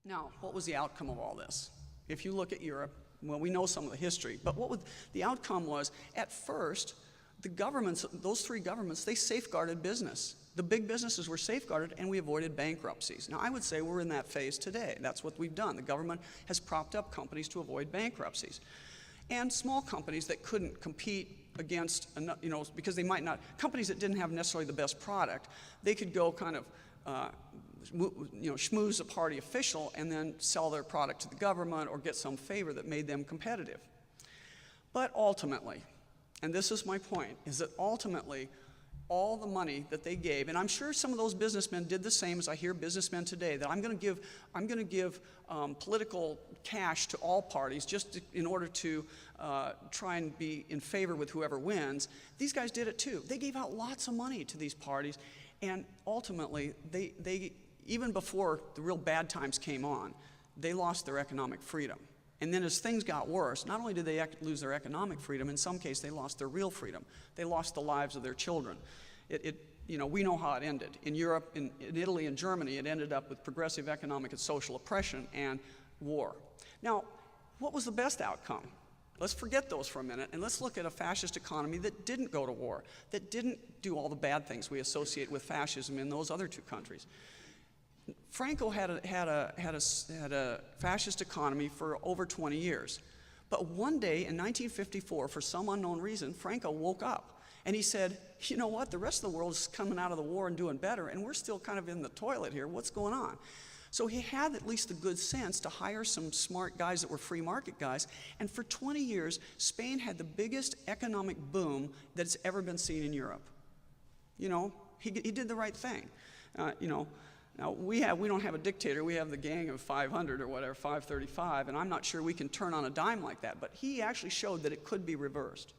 Now, what was the outcome of all this? If you look at Europe, well, we know some of the history, but the outcome was, at first, the governments, those three governments, they safeguarded business. The big businesses were safeguarded, and we avoided bankruptcies. Now, I would say we're in that phase today. That's what we've done. The government has propped up companies to avoid bankruptcies. And small companies that couldn't compete against, because they might not, companies that didn't have necessarily the best product, they could go kind of, schmooze a party official and then sell their product to the government or get some favor that made them competitive. But ultimately, and this is my point, is that ultimately, all the money that they gave, and I'm sure some of those businessmen did the same as I hear businessmen today, that I'm going to give political cash to all parties just in order to try and be in favor with whoever wins. These guys did it too. They gave out lots of money to these parties, and ultimately, they even before the real bad times came on, they lost their economic freedom. And then as things got worse, not only did they lose their economic freedom, in some cases they lost their real freedom. They lost the lives of their children. We know how it ended. In Europe, in Italy and Germany, it ended up with progressive economic and social oppression and war. Now, what was the best outcome? Let's forget those for a minute, and let's look at a fascist economy that didn't go to war, that didn't do all the bad things we associate with fascism in those other two countries. Franco had a fascist economy for over 20 years. But one day in 1954, for some unknown reason, Franco woke up and he said, you know what, the rest of the world is coming out of the war and doing better, and we're still kind of in the toilet here. What's going on? So he had at least the good sense to hire some smart guys that were free market guys, and for 20 years, Spain had the biggest economic boom that's ever been seen in Europe. He did the right thing. Now, we don't have a dictator. We have the gang of 500 or whatever, 535, and I'm not sure we can turn on a dime like that. But he actually showed that it could be reversed.